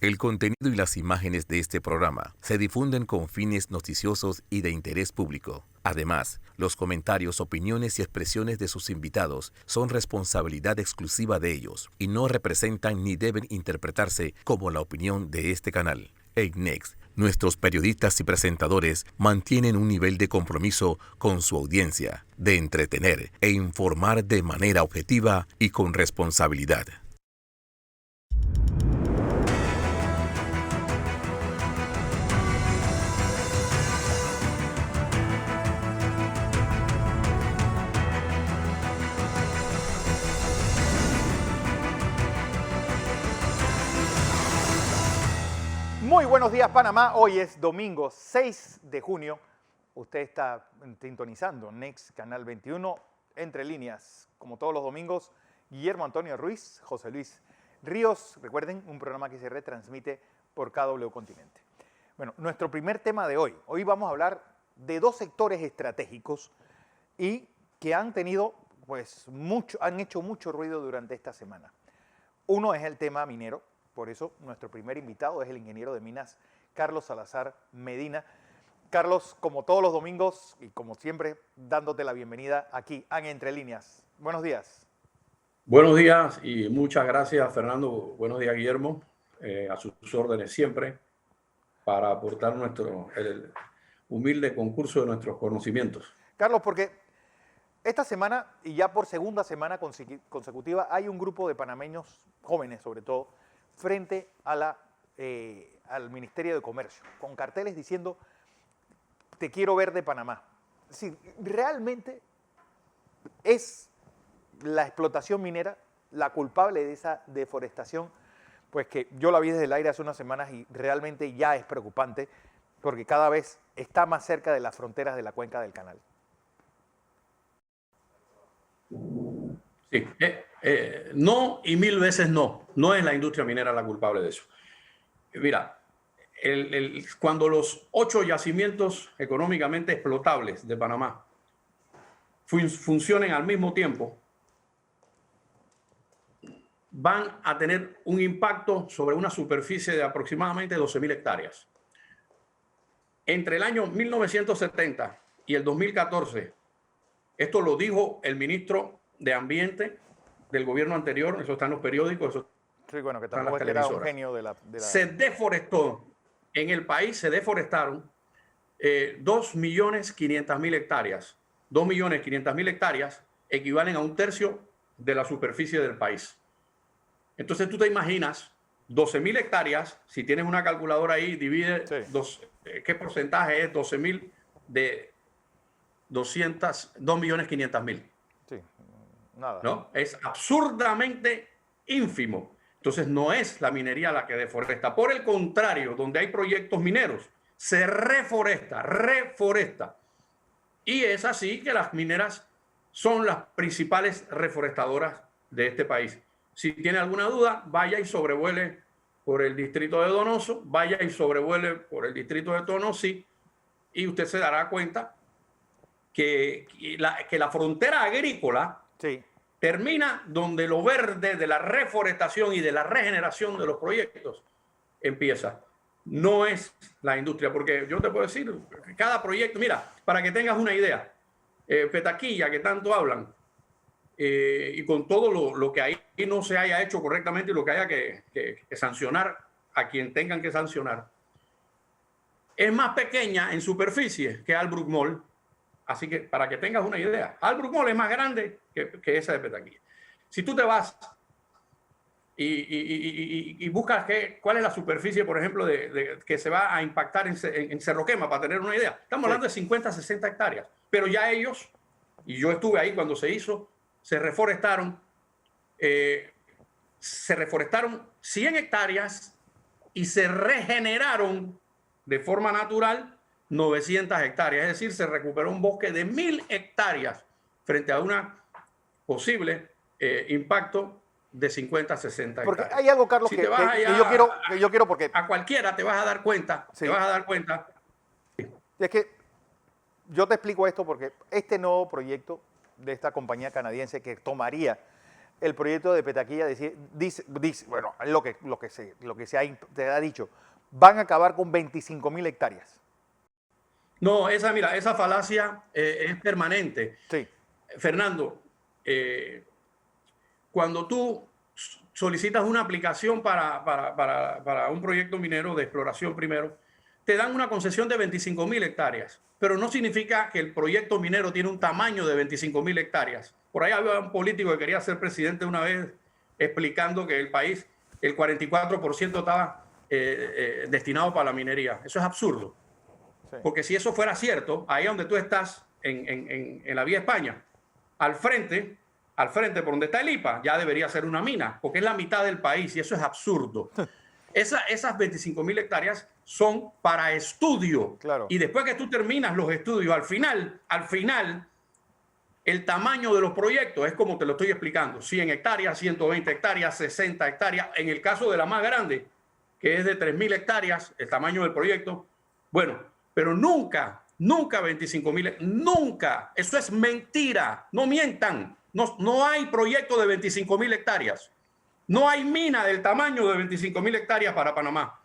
El contenido y las imágenes de este programa se difunden con fines noticiosos y de interés público. Además, los comentarios, opiniones y expresiones de sus invitados son responsabilidad exclusiva de ellos y no representan ni deben interpretarse como la opinión de este canal. EICNEX, nuestros periodistas y presentadores mantienen un nivel de compromiso con su audiencia, de entretener e informar de manera objetiva y con responsabilidad. Muy buenos días, Panamá. Hoy es domingo 6 de junio. Usted está sintonizando Next Canal 21, Entre Líneas. Como todos los domingos, Guillermo Antonio Ruiz, José Luis Ríos. Recuerden, un programa que se retransmite por KW Continente. Bueno, nuestro primer tema de hoy. Hoy vamos a hablar de dos sectores estratégicos y que han tenido, han hecho mucho ruido durante esta semana. Uno es el tema minero. Por eso, nuestro primer invitado es el ingeniero de minas, Carlos Salazar Medina. Carlos, como todos los domingos y como siempre, dándote la bienvenida aquí en Entre Líneas. Buenos días. Buenos días y muchas gracias, Fernando. Buenos días, Guillermo. A sus órdenes siempre para aportar el humilde concurso de nuestros conocimientos. Carlos, porque esta semana y ya por segunda semana consecutiva hay un grupo de panameños, jóvenes sobre todo, frente a al Ministerio de Comercio, con carteles diciendo, te quiero ver de Panamá. Si realmente es la explotación minera la culpable de esa deforestación, pues que yo la vi desde el aire hace unas semanas y realmente ya es preocupante, porque cada vez está más cerca de las fronteras de la cuenca del canal. Sí, no y mil veces no. No es la industria minera la culpable de eso. Mira, cuando los 8 yacimientos económicamente explotables de Panamá funcionen al mismo tiempo, van a tener un impacto sobre una superficie de aproximadamente 12.000 hectáreas. Entre el año 1970 y el 2014, esto lo dijo el ministro de Ambiente del gobierno anterior, eso está en los periódicos, eso sí, bueno, que está en tampoco las es que era un televisoras. genio de la... Se deforestó, en el país se deforestaron 2.500.000 hectáreas. 2.500.000 hectáreas equivalen a 1/3 de la superficie del país. Entonces tú te imaginas 12.000 hectáreas, si tienes una calculadora ahí, divide sí. ¿Qué porcentaje es 12.000 de 2.500.000? Sí, nada. ¿No? Es absurdamente ínfimo. Entonces no es la minería la que deforesta. Por el contrario, donde hay proyectos mineros, se reforesta. Y es así que las mineras son las principales reforestadoras de este país. Si tiene alguna duda, vaya y sobrevuele por el distrito de Donoso, vaya y sobrevuele por el distrito de Tonosí, y usted se dará cuenta que la frontera agrícola sí. termina donde lo verde de la reforestación y de la regeneración de los proyectos empieza. No es la industria, porque yo te puedo decir, cada proyecto, mira, para que tengas una idea, Petaquilla, que tanto hablan, y con todo lo que ahí no se haya hecho correctamente y lo que haya que sancionar a quien tengan que sancionar, es más pequeña en superficie que Albrook Mall. Así que para que tengas una idea, Albrook Mall es más grande que esa de Petaquilla. Si tú te vas y buscas cuál es la superficie, por ejemplo, que se va a impactar en Cerro Quema, para tener una idea, estamos hablando de 50, 60 hectáreas. Pero ya ellos, y yo estuve ahí cuando se hizo, se reforestaron 100 hectáreas y se regeneraron de forma natural 900 hectáreas. Es decir, se recuperó un bosque de 1.000 hectáreas frente a una posible impacto de 50 a 60 Porque hectáreas. hay algo, Carlos, Si que te vas yo quiero porque... a cualquiera te vas a dar cuenta, sí. te vas a dar cuenta. Es que yo te explico esto porque este nuevo proyecto de esta compañía canadiense que tomaría el proyecto de Petaquilla dice bueno, lo que se ha dicho, van a acabar con 25.000 hectáreas. No, esa falacia es permanente. Sí. Fernando, cuando tú solicitas una aplicación para un proyecto minero de exploración primero, te dan una concesión de 25.000 hectáreas, pero no significa que el proyecto minero tiene un tamaño de 25.000 hectáreas. Por ahí había un político que quería ser presidente una vez explicando que el país, el 44% estaba destinado para la minería. Eso es absurdo. Sí. Porque si eso fuera cierto, ahí donde tú estás, en la vía España, al frente por donde está el IPA, ya debería ser una mina, porque es la mitad del país y eso es absurdo. Esas 25.000 hectáreas son para estudio. Claro. Y después que tú terminas los estudios, al final, el tamaño de los proyectos es como te lo estoy explicando. 100 hectáreas, 120 hectáreas, 60 hectáreas. En el caso de la más grande, que es de 3.000 hectáreas, el tamaño del proyecto. Bueno, pero nunca 25.000, nunca. Eso es mentira. No mientan. No hay proyecto de 25.000 hectáreas. No hay mina del tamaño de 25.000 hectáreas para Panamá.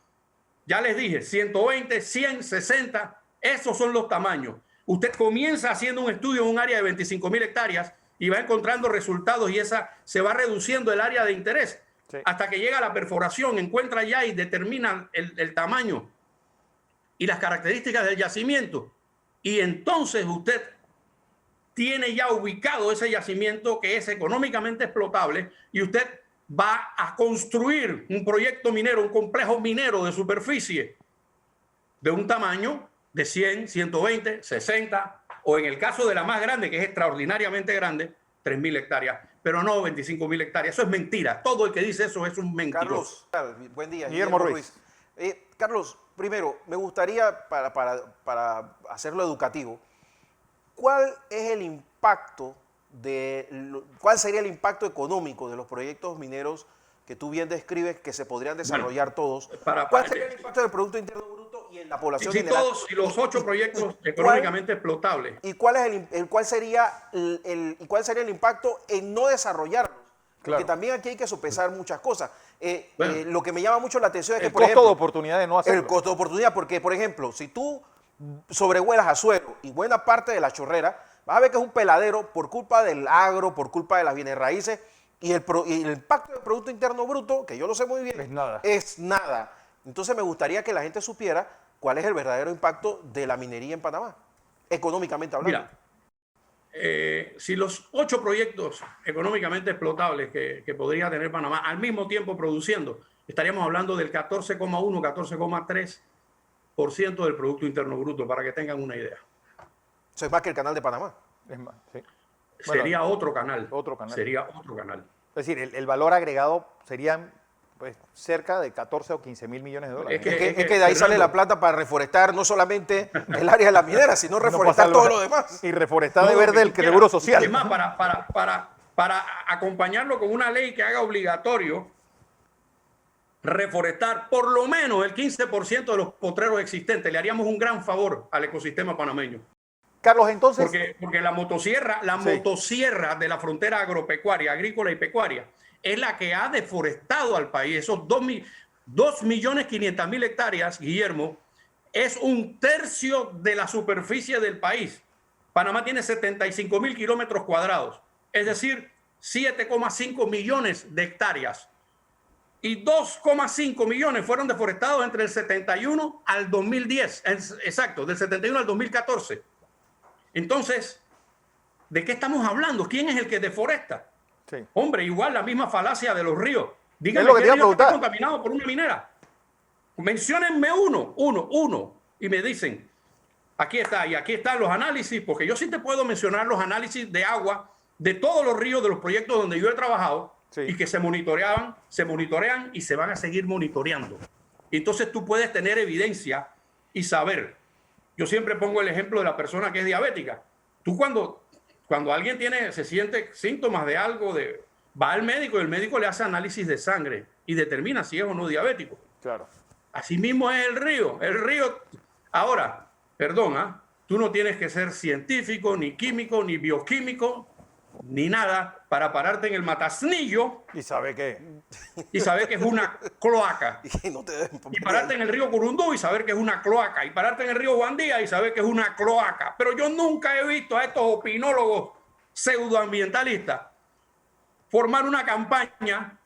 Ya les dije, 120, 100, 60, esos son los tamaños. Usted comienza haciendo un estudio en un área de 25.000 hectáreas y va encontrando resultados y se va reduciendo el área de interés. Sí. Hasta que llega a la perforación, encuentra ya y determina el tamaño y las características del yacimiento. Y entonces usted tiene ya ubicado ese yacimiento que es económicamente explotable y usted va a construir un proyecto minero, un complejo minero de superficie de un tamaño de 100, 120, 60 o en el caso de la más grande, que es extraordinariamente grande, 3.000 hectáreas, pero no 25.000 hectáreas. Eso es mentira. Todo el que dice eso es un mentiroso. Carlos, buen día. Guillermo Ruiz. Carlos, primero, me gustaría, para hacerlo educativo, ¿cuál sería el impacto económico de los proyectos mineros que tú bien describes que se podrían desarrollar todos? ¿Cuál sería el impacto del Producto Interno Bruto y en la población general? Todos y los 8 proyectos económicamente explotables. ¿Y cuál sería el impacto en no desarrollarlos? Claro. Porque también aquí hay que sopesar muchas cosas. Lo que me llama mucho la atención es que, por ejemplo, el costo de oportunidad de no hacerlo. El costo de oportunidad, porque, por ejemplo, si tú sobrevuelas Azuero y buena parte de La Chorrera, vas a ver que es un peladero por culpa del agro, por culpa de las bienes raíces, y el impacto del Producto Interno Bruto, que yo lo sé muy bien, es nada. Entonces me gustaría que la gente supiera cuál es el verdadero impacto de la minería en Panamá, económicamente hablando. Mira, si los 8 proyectos económicamente explotables que podría tener Panamá al mismo tiempo produciendo, estaríamos hablando del 14,1, 14,3% del Producto Interno Bruto, para que tengan una idea. Eso es más que el Canal de Panamá. Es más, sí. Sería otro canal. Sería otro canal. Es decir, el valor agregado serían pues, cerca de 14 o 15 mil millones de dólares. Es que de ahí sale la plata para reforestar no solamente el área de la minera, sino reforestar todo lo demás. Y reforestar de verde el seguro social. Es más, para acompañarlo con una ley que haga obligatorio reforestar por lo menos el 15% de los potreros existentes, le haríamos un gran favor al ecosistema panameño. Carlos, entonces... Porque la motosierra de la frontera agropecuaria, agrícola y pecuaria, es la que ha deforestado al país. Esos 2.500.000 hectáreas, Guillermo, es un tercio de la superficie del país. Panamá tiene 75.000 kilómetros cuadrados, es decir, 7,5 millones de hectáreas. Y 2,5 millones fueron deforestados entre el 71 al 2010. Exacto, del 71 al 2014. Entonces, ¿de qué estamos hablando? ¿Quién es el que deforesta? Sí. Hombre, igual la misma falacia de los ríos. Díganme ¿qué río está contaminado por una minera. Menciónenme uno. Y me dicen, aquí está, y aquí están los análisis, porque yo sí te puedo mencionar los análisis de agua de todos los ríos de los proyectos donde yo he trabajado, sí, y que se monitorean y se van a seguir monitoreando. Entonces tú puedes tener evidencia y saber. Yo siempre pongo el ejemplo de la persona que es diabética. Tú cuando alguien se siente síntomas de algo, va al médico y el médico le hace análisis de sangre y determina si es o no diabético. Claro. Así mismo es el río. Ahora, tú no tienes que ser científico, ni químico, ni bioquímico ni nada para pararte en el Matasnillo ¿Y sabe qué? y saber que es una cloaca. Y no te Y pararte en el río Curundú y saber que es una cloaca. Y pararte en el río Guandía y saber que es una cloaca. Pero yo nunca he visto a estos opinólogos pseudoambientalistas formar una campaña,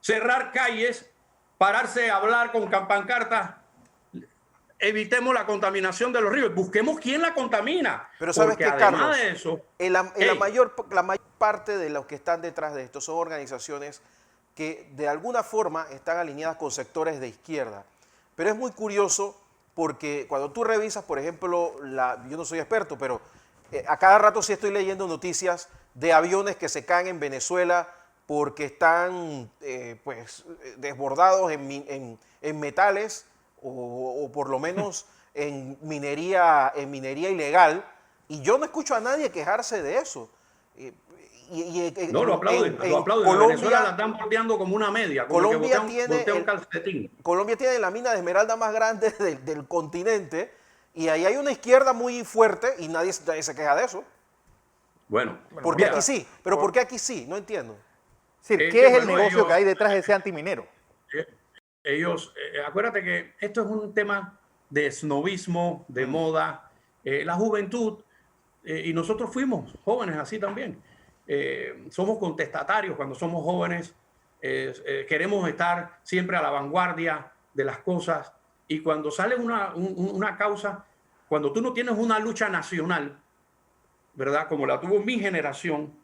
cerrar calles, pararse a hablar con pancartas. Evitemos la contaminación de los ríos. Busquemos quién la contamina. Pero ¿sabes porque qué, además Carlos? de eso, La mayor parte de los que están detrás de esto son organizaciones que de alguna forma están alineadas con sectores de izquierda. Pero es muy curioso porque cuando tú revisas, por ejemplo, yo no soy experto, pero a cada rato sí estoy leyendo noticias de aviones que se caen en Venezuela porque están desbordados en metales o por lo menos en minería ilegal, y yo no escucho a nadie quejarse de eso. no, lo aplauden. Lo aplauden. En Venezuela la están volteando como una media, como Colombia que tiene voltea un calcetín. Colombia tiene la mina de esmeralda más grande del continente, y ahí hay una izquierda muy fuerte y nadie se queja de eso. Bueno, ¿Por qué mira, aquí sí? Pero ¿por qué aquí sí? No entiendo. Sí, Es ¿qué que, es el bueno, negocio ellos- que hay detrás de ese antiminero? ellos, acuérdate que esto es un tema de snobismo, de moda, la juventud, y nosotros fuimos jóvenes así también. Somos contestatarios cuando somos jóvenes, queremos estar siempre a la vanguardia de las cosas, y cuando sale una causa, cuando tú no tienes una lucha nacional, ¿verdad? Como la tuvo mi generación,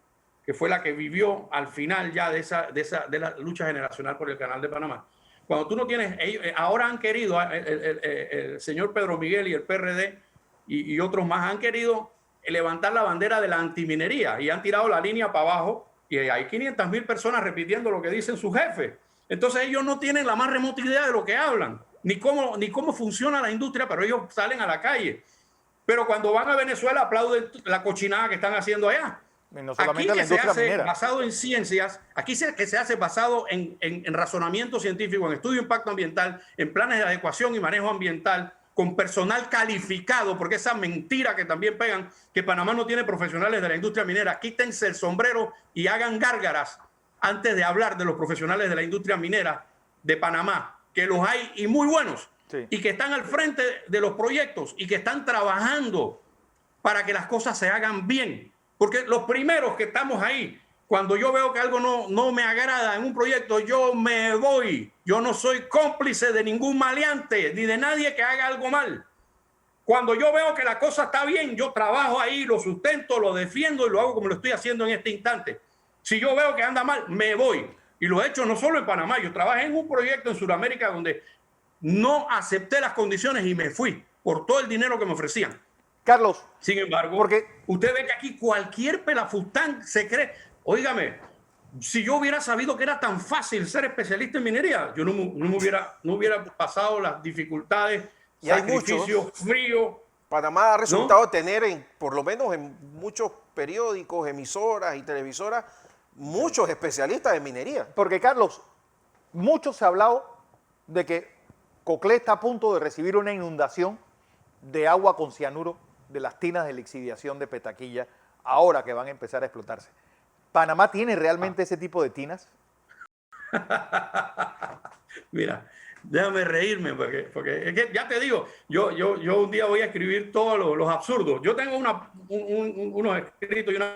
que fue la que vivió al final ya de la lucha generacional por el Canal de Panamá. Cuando tú no tienes, ahora han querido, el señor Pedro Miguel y el PRD y otros más han querido levantar la bandera de la antiminería y han tirado la línea para abajo, y hay 500.000 personas repitiendo lo que dicen sus jefes. Entonces ellos no tienen la más remota idea de lo que hablan, ni cómo funciona la industria, pero ellos salen a la calle. Pero cuando van a Venezuela aplauden la cochinada que están haciendo allá. Y no Aquí solamente la que se industria hace minera. basado en ciencias, aquí que se hace basado en razonamiento científico, en estudio de impacto ambiental, en planes de adecuación y manejo ambiental, con personal calificado, porque esa mentira que también pegan, que Panamá no tiene profesionales de la industria minera. Quítense el sombrero y hagan gárgaras antes de hablar de los profesionales de la industria minera de Panamá, que los hay y muy buenos, Sí. y que están al frente de los proyectos y que están trabajando para que las cosas se hagan bien. Porque los primeros que estamos ahí, cuando yo veo que algo no me agrada en un proyecto, yo me voy. Yo no soy cómplice de ningún maleante ni de nadie que haga algo mal. Cuando yo veo que la cosa está bien, yo trabajo ahí, lo sustento, lo defiendo y lo hago como lo estoy haciendo en este instante. Si yo veo que anda mal, me voy. Y lo he hecho no solo en Panamá, yo trabajé en un proyecto en Sudamérica donde no acepté las condiciones y me fui por todo el dinero que me ofrecían. Carlos, Sin embargo, porque usted ve que aquí cualquier pelafustán se cree. Óigame, si yo hubiera sabido que era tan fácil ser especialista en minería, yo no hubiera pasado las dificultades, Y hay sacrificios, muchos. frío. Panamá ha resultado tener, por lo menos en muchos periódicos, emisoras y televisoras, muchos especialistas en minería. Porque, Carlos, mucho se ha hablado de que Coclé está a punto de recibir una inundación de agua con cianuro de las tinas de lixiviación de Petaquilla, ahora que van a empezar a explotarse. ¿Panamá tiene realmente ese tipo de tinas? Mira, déjame reírme, porque es que ya te digo, yo un día voy a escribir todos los absurdos. Yo tengo unos escritos y unas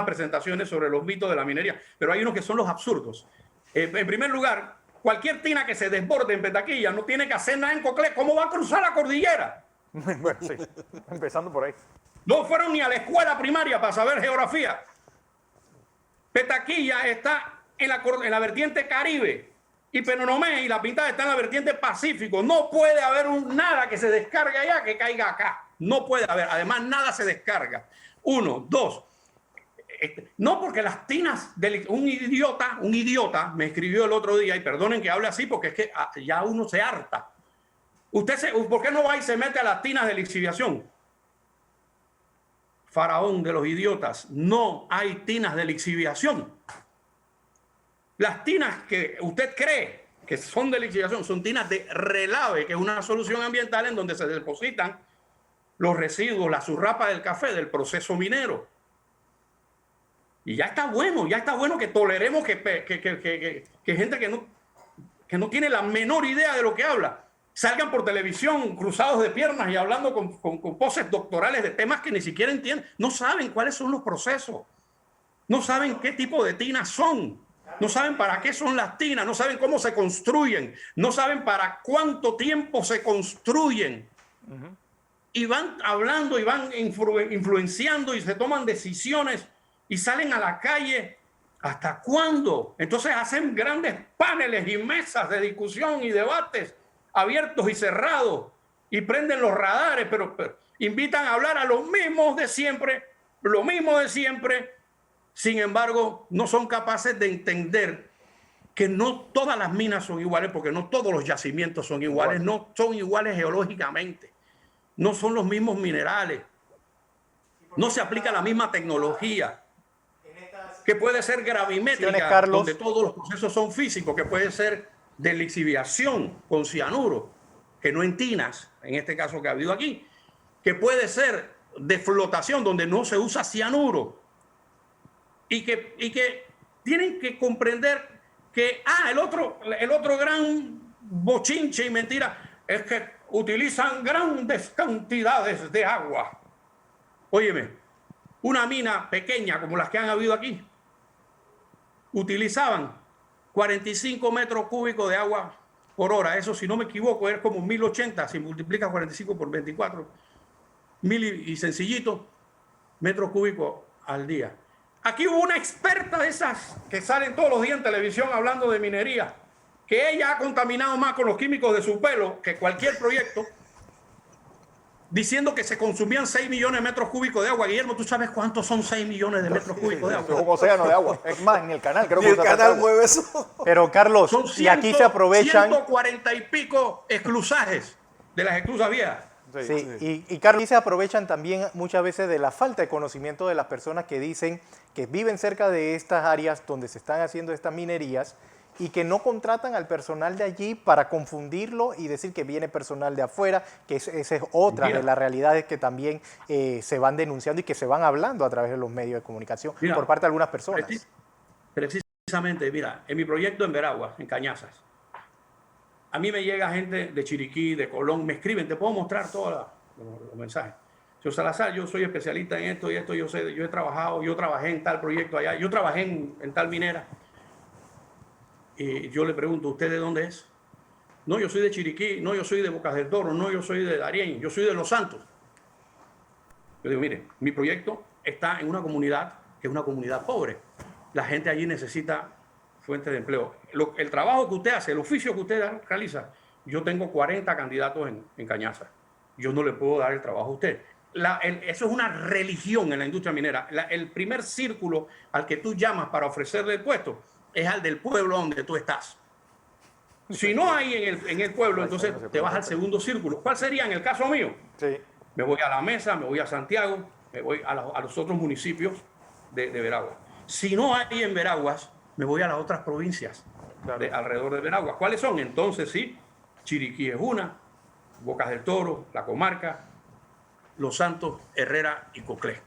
presentaciones sobre los mitos de la minería, pero hay unos que son los absurdos. En primer lugar, cualquier tina que se desborde en Petaquilla no tiene que hacer nada en Coclé. ¿Cómo va a cruzar la cordillera? Bueno, sí, empezando por ahí. No fueron ni a la escuela primaria para saber geografía. Petaquilla está en la vertiente Caribe y Penonomé y La Pintada está en la vertiente Pacífico. No puede haber nada que se descargue allá que caiga acá. No puede haber. Además, nada se descarga. Uno. Dos. No, porque las tinas un idiota me escribió el otro día, y perdonen que hable así porque es que ya uno se harta. ¿Por qué no va y se mete a las tinas de lixiviación? Faraón de los idiotas, no hay tinas de lixiviación. Las tinas que usted cree que son de lixiviación son tinas de relave, que es una solución ambiental en donde se depositan los residuos, la surrapa del café del proceso minero. Y ya está bueno que toleremos que gente que no tiene la menor idea de lo que habla, salgan por televisión cruzados de piernas y hablando con poses doctorales de temas que ni siquiera entienden. No saben cuáles son los procesos, no saben qué tipo de tinas son, no saben para qué son las tinas, no saben cómo se construyen, no saben para cuánto tiempo se construyen. Y van hablando y van influenciando y se toman decisiones y salen a la calle. ¿Hasta cuándo? Entonces hacen grandes paneles y mesas de discusión y debates abiertos y cerrados y prenden los radares, pero invitan a hablar a los mismos de siempre, lo mismo de siempre. Sin embargo, no son capaces de entender que no todas las minas son iguales, porque no todos los yacimientos son iguales, no son iguales geológicamente, no son los mismos minerales, no se aplica la misma tecnología, que puede ser gravimétrica, donde todos los procesos son físicos, que puede ser de lixiviación con cianuro, que no en tinas, en este caso que ha habido aquí, que puede ser de flotación, donde no se usa cianuro, y que tienen que comprender que el otro gran bochinche y mentira es que utilizan grandes cantidades de agua. Óyeme, una mina pequeña como las que han habido aquí, utilizaban 45 metros cúbicos de agua por hora. Eso, si no me equivoco, es como 1080, si multiplica 45 por 24, y sencillito, metros cúbicos al día. Aquí hubo una experta de esas que salen todos los días en televisión hablando de minería, que ella ha contaminado más con los químicos de su pelo que cualquier proyecto, diciendo que se consumían 6 millones de metros cúbicos de agua. Guillermo, ¿tú sabes cuántos son 6 millones de metros cúbicos de agua? Es un océano de agua. Es más, en el canal creo que el canal mueve eso. Pero Carlos, son y aquí se aprovechan 140 y pico esclusajes de las esclusas viejas. Sí. Y Carlos, aquí se aprovechan también muchas veces de la falta de conocimiento de las personas que dicen que viven cerca de estas áreas donde se están haciendo estas minerías y que no contratan al personal de allí para confundirlo y decir que viene personal de afuera, que esa es otra de las realidades que también se van denunciando y que se van hablando a través de los medios de comunicación por parte de algunas personas. Precisamente, mira, en mi proyecto en Veraguas, en Cañazas, a mí me llega gente de Chiriquí, de Colón, me escriben, te puedo mostrar todos los mensajes. Señor Salazar, yo soy especialista en esto y esto, yo he trabajado, yo trabajé en tal proyecto allá, yo trabajé en tal minera. Y yo le pregunto, ¿usted de dónde es? No, yo soy de Chiriquí, no, yo soy de Bocas del Toro, no, yo soy de Darién, yo soy de Los Santos. Yo digo, mire, mi proyecto está en una comunidad que es una comunidad pobre. La gente allí necesita fuentes de empleo. El trabajo que usted hace, el oficio que usted realiza, yo tengo 40 candidatos en Cañazas. Yo no le puedo dar el trabajo a usted. Eso es una religión en la industria minera. El primer círculo al que tú llamas para ofrecerle el puesto es al del pueblo donde tú estás. Si no hay en el pueblo, entonces te vas al segundo círculo. ¿Cuál sería en el caso mío? Sí. Me voy a La Mesa, me voy a Santiago, me voy a los otros municipios de Veraguas. Si no hay en Veraguas, me voy a las otras provincias alrededor de Veraguas. ¿Cuáles son? Entonces sí, Chiriquí es una, Bocas del Toro, La Comarca, Los Santos, Herrera y Coclé.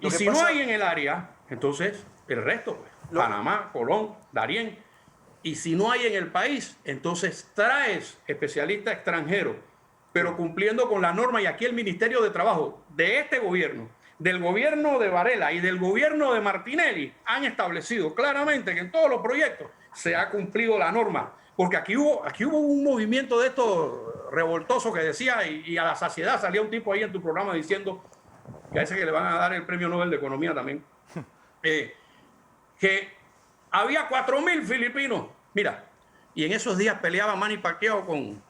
Y si no hay en el área, entonces el resto, pues, Panamá, Colón, Darién. Y si no hay en el país, entonces traes especialistas extranjeros, pero cumpliendo con la norma. Y aquí el Ministerio de Trabajo de este gobierno, del gobierno de Varela y del gobierno de Martinelli han establecido claramente que en todos los proyectos se ha cumplido la norma. Porque aquí hubo un movimiento de estos revoltosos que decía, y a la saciedad salía un tipo ahí en tu programa diciendo que a ese que le van a dar el premio Nobel de Economía también, que había 4.000 filipinos. Mira, y en esos días peleaba Manny Pacquiao con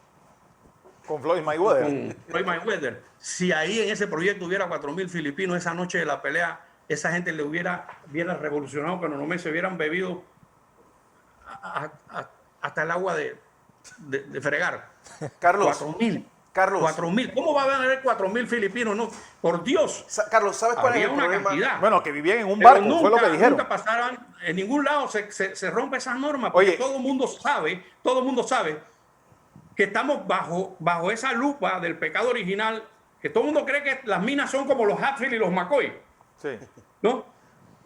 Floyd Mayweather. Con Floyd Mayweather. Si ahí en ese proyecto hubiera 4.000 filipinos, esa noche de la pelea, esa gente le hubiera revolucionado, que no se hubieran bebido hasta el agua de fregar. Carlos. 4.000. Carlos. 4.000. ¿Cómo va a haber 4.000 filipinos? No, por Dios. Carlos, ¿sabes cuál es el problema? Cantidad. Bueno, que vivían en un barco, nunca, fue lo que dijeron. Nunca pasaron, en ningún lado se rompe esas normas, porque todo el mundo sabe que estamos bajo esa lupa del pecado original, que todo el mundo cree que las minas son como los Hatfield y los McCoy. Sí. ¿No?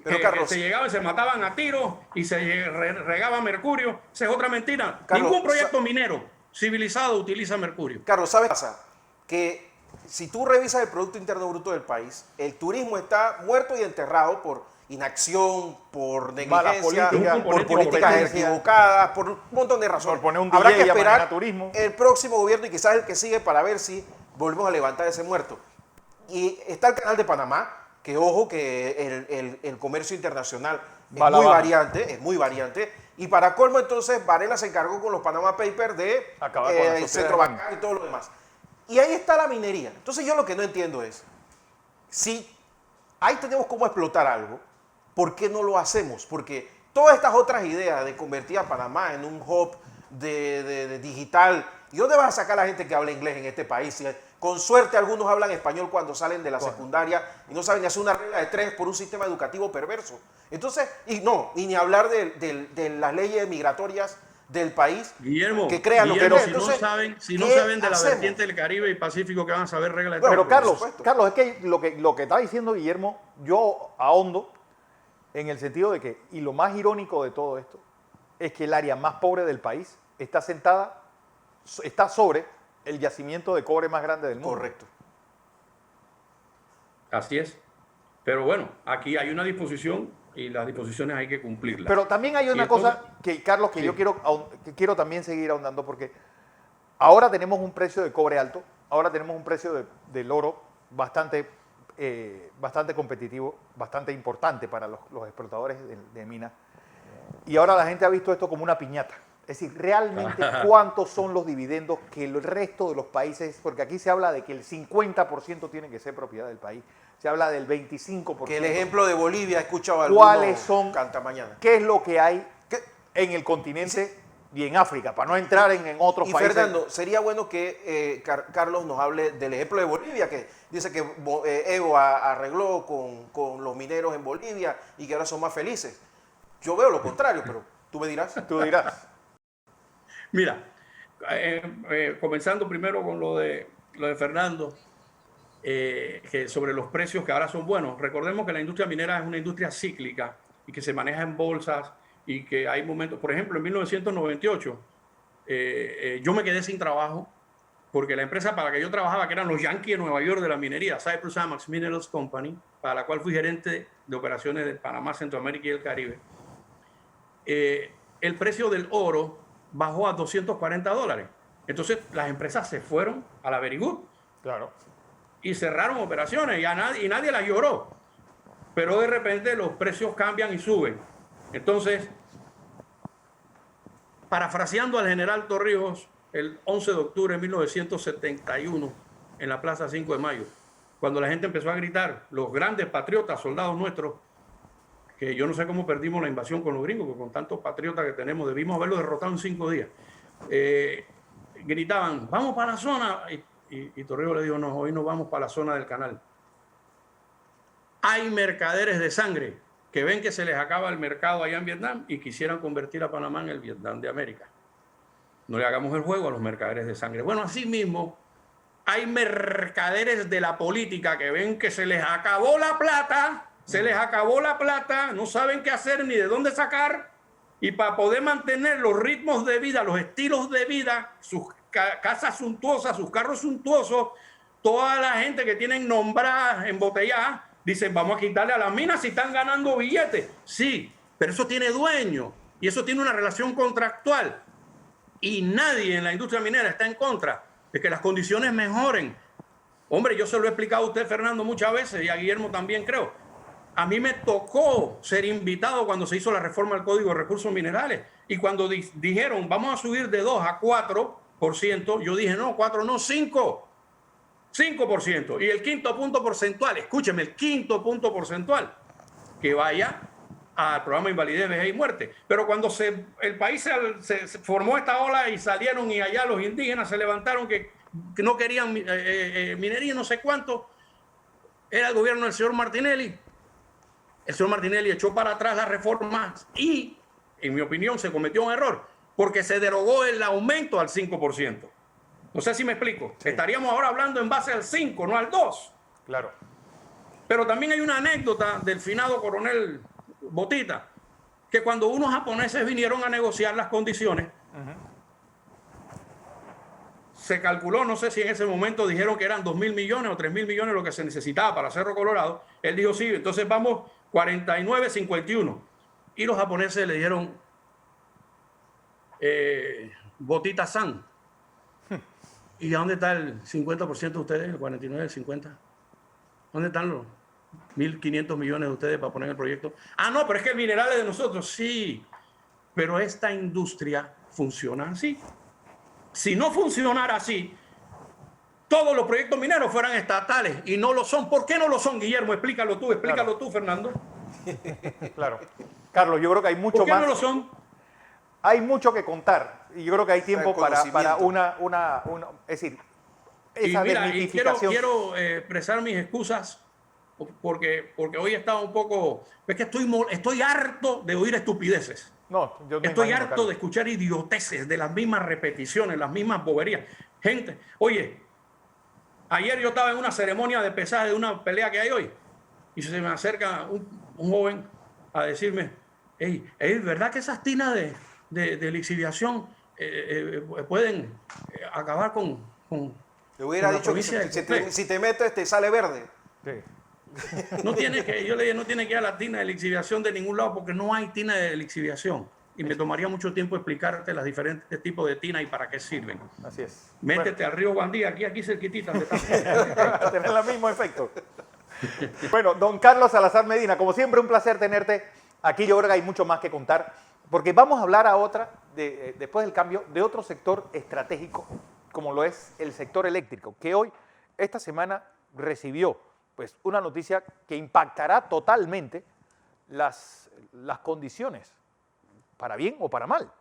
Pero, Carlos, se llegaban y se mataban a tiros y se regaba mercurio. Esa es otra mentira. Carlos, Ningún proyecto minero civilizado utiliza mercurio. Carlos, ¿sabes qué pasa? Que si tú revisas el Producto Interno Bruto del país, el turismo está muerto y enterrado por inacción, por negligencia, por políticas equivocadas, por un montón de razones. Por poner un Habrá DJ que a manejar esperar turismo. el próximo gobierno y quizás el que sigue para ver si volvemos a levantar ese muerto. Y está el Canal de Panamá, que ojo que el comercio internacional es muy variante. Y para colmo entonces Varela se encargó con los Panama Papers de acabar con el centro bancario y todo lo demás. Y ahí está la minería. Entonces yo lo que no entiendo es, si ahí tenemos cómo explotar algo, ¿por qué no lo hacemos? Porque todas estas otras ideas de convertir a Panamá en un hub de digital, ¿y dónde vas a sacar a la gente que habla inglés en este país? Si con suerte algunos hablan español cuando salen de la secundaria y no saben ni hacer una regla de 3 por un sistema educativo perverso. Entonces, y ni hablar de las leyes migratorias del país, Guillermo, que crean lo que Guillermo, crean. Entonces, si no saben de la hacemos? vertiente del Caribe y Pacífico, que van a saber reglas de Pero tres. Carlos, es que lo que está diciendo Guillermo, yo ahondo en el sentido de que, y lo más irónico de todo esto, es que el área más pobre del país está sobre el yacimiento de cobre más grande del mundo. Correcto. Así es. Pero bueno, aquí hay una disposición y las disposiciones hay que cumplirlas. Pero también hay una cosa que, Carlos, que sí. yo quiero también seguir ahondando, porque ahora tenemos un precio de cobre alto, ahora tenemos un precio del oro bastante competitivo, bastante importante para los explotadores de minas. Y ahora la gente ha visto esto como una piñata. Es decir, realmente cuántos son los dividendos que el resto de los países, porque aquí se habla de que el 50% tiene que ser propiedad del país, se habla del 25%. Que el ejemplo de Bolivia, he escuchado ¿Cuáles son? Canta mañana. ¿Qué es lo que hay en el continente y en África? Para no entrar en otros países. Fernando, sería bueno que Carlos nos hable del ejemplo de Bolivia, que dice que Evo arregló con los mineros en Bolivia y que ahora son más felices. Yo veo lo contrario, pero tú me dirás. Tú dirás. Mira, comenzando primero con lo de Fernando, que sobre los precios que ahora son buenos. Recordemos que la industria minera es una industria cíclica y que se maneja en bolsas y que hay momentos, por ejemplo, en 1998, yo me quedé sin trabajo porque la empresa para la que yo trabajaba, que eran los Yankees de Nueva York de la minería, Cyprus Amex Minerals Company, para la cual fui gerente de operaciones de Panamá, Centroamérica y el Caribe, el precio del oro bajó a $240. Entonces las empresas se fueron a la very good. Claro. Y cerraron operaciones y nadie las lloró. Pero de repente los precios cambian y suben. Entonces, parafraseando al general Torrijos, el 11 de octubre de 1971, en la Plaza 5 de Mayo, cuando la gente empezó a gritar, los grandes patriotas, soldados nuestros, que yo no sé cómo perdimos la invasión con los gringos, porque con tantos patriotas que tenemos, debimos haberlo derrotado en 5 días. Gritaban, vamos para la zona. Y Torrijos le dijo, no, hoy no vamos para la zona del canal. Hay mercaderes de sangre que ven que se les acaba el mercado allá en Vietnam y quisieran convertir a Panamá en el Vietnam de América. No le hagamos el juego a los mercaderes de sangre. Bueno, así mismo, hay mercaderes de la política que ven que se les acabó la plata, no saben qué hacer ni de dónde sacar, y para poder mantener los ritmos de vida, los estilos de vida, sus casas suntuosas, sus carros suntuosos, toda la gente que tienen nombradas, embotelladas, dicen, vamos a quitarle a las minas si están ganando billetes. Sí, pero eso tiene dueño y eso tiene una relación contractual. Y nadie en la industria minera está en contra de que las condiciones mejoren. Hombre, yo se lo he explicado a usted, Fernando, muchas veces, y a Guillermo también creo. A mí me tocó ser invitado cuando se hizo la reforma del Código de Recursos Minerales. Y cuando dijeron, vamos a subir de 2 a 4%, yo dije, no, 4 no, 5%. 5%. Y el quinto punto porcentual, escúcheme, el quinto punto porcentual, que vaya al programa de invalidez, vejez y muerte. Pero cuando el país se formó esta ola y salieron y allá los indígenas se levantaron que no querían minería, no sé cuánto, era el gobierno del señor Martinelli. El señor Martinelli echó para atrás las reformas y, en mi opinión, se cometió un error porque se derogó el aumento al 5%. No sé si me explico. Sí. Estaríamos ahora hablando en base al 5, no al 2. Claro. Pero también hay una anécdota del finado coronel Botita, que cuando unos japoneses vinieron a negociar las condiciones, se calculó, no sé si en ese momento dijeron que eran 2.000 millones o 3.000 millones lo que se necesitaba para Cerro Colorado. Él dijo, sí, entonces vamos 49-51. Y los japoneses le dijeron, Botita-san, ¿y a dónde está el 50% de ustedes, el 49, el 50? ¿Dónde están los 1.500 millones de ustedes para poner el proyecto? Ah, no, pero es que el mineral es de nosotros. Sí, pero esta industria funciona así. Si no funcionara así, todos los proyectos mineros fueran estatales y no lo son. ¿Por qué no lo son, Guillermo? Explícalo tú, Fernando. Claro. Carlos, yo creo que hay mucho ¿Por qué más. no lo son? Hay mucho que contar y yo creo que hay tiempo para una, es decir, esa desmitificación. Quiero expresar mis excusas porque hoy he estado un poco, es que estoy harto de oír estupideces. No, yo me estoy imagino, harto Carlos, de escuchar idioteces, de las mismas repeticiones, las mismas boberías. Gente, oye, ayer yo estaba en una ceremonia de pesaje de una pelea que hay hoy y se me acerca un joven a decirme, hey, ¿es verdad que esas tinas de lixiviación pueden acabar con Te hubiera la dicho que provincia si te metes te sale verde. sí. yo le dije, no tiene que ir a la tina de lixiviación de ningún lado porque no hay tina de lixiviación. Y me tomaría mucho tiempo explicarte los diferentes tipos de tina y para qué sirven. Así es. Métete al río Guandí, aquí cerquitita. Para tener el mismo efecto. Bueno, don Carlos Salazar Medina, como siempre, un placer tenerte aquí. Yo creo que hay mucho más que contar, porque vamos a hablar después del cambio, de otro sector estratégico, como lo es el sector eléctrico, que hoy, esta semana, recibió pues, una noticia que impactará totalmente las condiciones, para bien o para mal.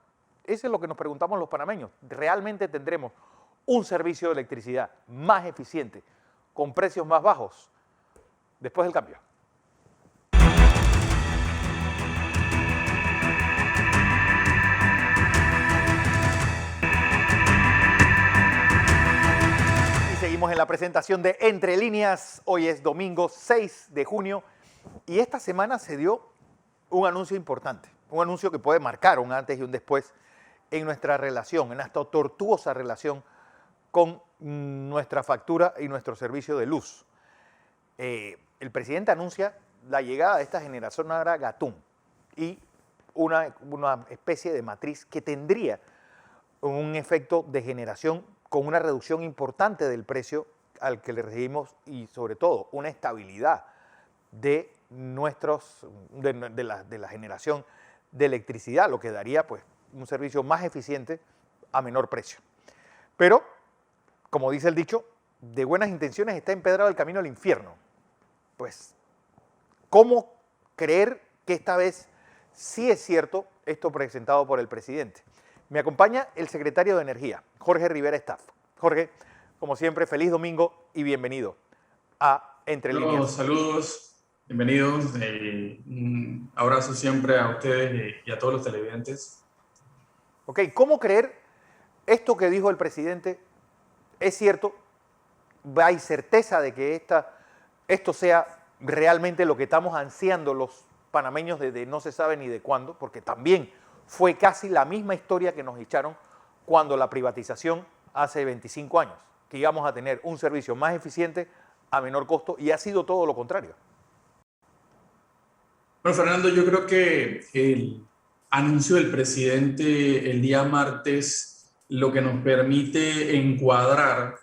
Eso es lo que nos preguntamos los panameños. ¿Realmente tendremos un servicio de electricidad más eficiente, con precios más bajos, después del cambio? Y seguimos en la presentación de Entre Líneas. Hoy es domingo 6 de junio y esta semana se dio un anuncio importante, un anuncio que puede marcar un antes y un después en nuestra relación, en esta tortuosa relación con nuestra factura y nuestro servicio de luz. El presidente anuncia la llegada de esta generación ahora Gatún y una especie de matriz que tendría un efecto de generación con una reducción importante del precio al que le recibimos y sobre todo una estabilidad de la generación de electricidad, lo que daría pues un servicio más eficiente a menor precio. Pero, como dice el dicho, de buenas intenciones está empedrado el camino al infierno. Pues, ¿cómo creer que esta vez sí es cierto esto presentado por el presidente? Me acompaña el secretario de Energía, Jorge Rivera Staff. Jorge, como siempre, feliz domingo y bienvenido a Entre Líneas. Saludos, bienvenidos. Un abrazo siempre a ustedes y a todos los televidentes. Ok, ¿cómo creer esto que dijo el presidente es cierto? ¿Hay certeza de que esto sea realmente lo que estamos ansiando los panameños desde no se sabe ni de cuándo? Porque también fue casi la misma historia que nos echaron cuando la privatización hace 25 años, que íbamos a tener un servicio más eficiente a menor costo y ha sido todo lo contrario. Bueno, Fernando, yo creo que el anuncio del presidente el día martes lo que nos permite encuadrar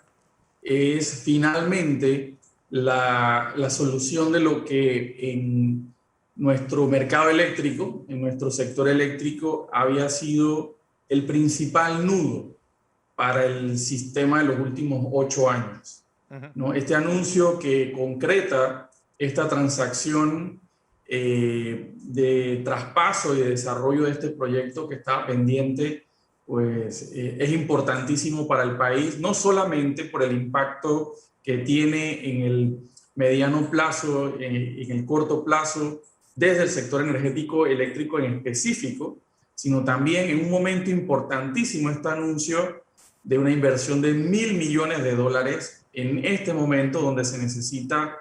es finalmente la solución de lo que en nuestro mercado eléctrico, en nuestro sector eléctrico, había sido el principal nudo para el sistema de los últimos 8 años. ¿No? Este anuncio que concreta esta transacción de traspaso y de desarrollo de este proyecto que está pendiente, pues es importantísimo para el país, no solamente por el impacto que tiene en el mediano plazo, en el corto plazo, desde el sector energético eléctrico en específico, sino también en un momento importantísimo este anuncio de una inversión de $1.000 millones en este momento donde se necesita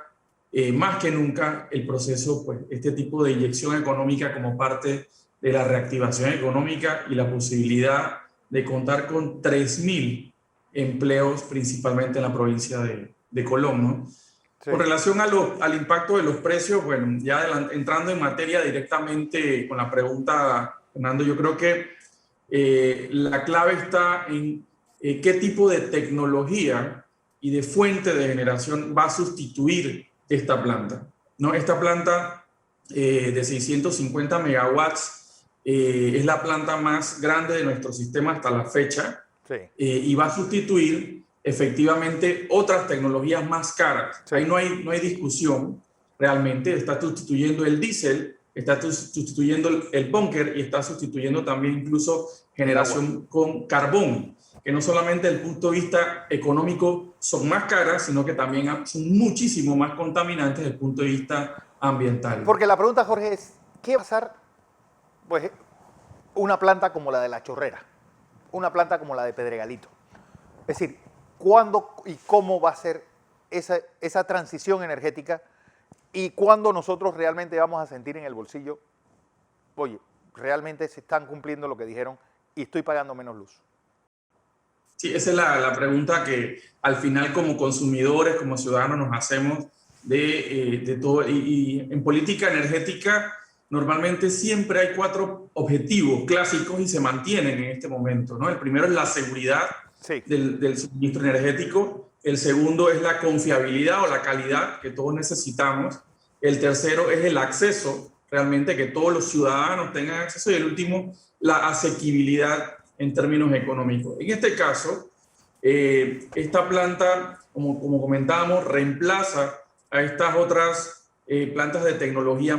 más que nunca el proceso, pues este tipo de inyección económica como parte de la reactivación económica y la posibilidad de contar con 3.000 empleos, principalmente en la provincia de Colón, ¿no? Sí. Con relación al impacto de los precios, bueno, ya entrando en materia directamente con la pregunta, Fernando, yo creo que la clave está en qué tipo de tecnología y de fuente de generación va a sustituir esta planta, ¿no? Esta planta de 650 megawatts es la planta más grande de nuestro sistema hasta la fecha, Sí. Y va a sustituir efectivamente otras tecnologías más caras. Sí. Ahí no hay discusión realmente. Está sustituyendo el diésel, está sustituyendo el búnker y está sustituyendo también incluso generación con carbón, que no solamente desde el punto de vista económico son más caras, sino que también son muchísimo más contaminantes desde el punto de vista ambiental. Porque la pregunta, Jorge, es, ¿qué va a pasar, pues, una planta como la de La Chorrera, una planta como la de Pedregalito? Es decir, ¿cuándo y cómo va a ser esa transición energética y cuándo nosotros realmente vamos a sentir en el bolsillo, oye, realmente se están cumpliendo lo que dijeron y estoy pagando menos luz? Sí, esa es la pregunta que al final como consumidores, como ciudadanos nos hacemos de todo. Y en política energética normalmente siempre hay 4 objetivos clásicos y se mantienen en este momento, ¿no? El primero es la seguridad del suministro energético. El segundo es la confiabilidad o la calidad que todos necesitamos. El tercero es el acceso, realmente que todos los ciudadanos tengan acceso. Y el último, la asequibilidad en términos económicos. En este caso, esta planta, como comentábamos, reemplaza a estas otras plantas de tecnología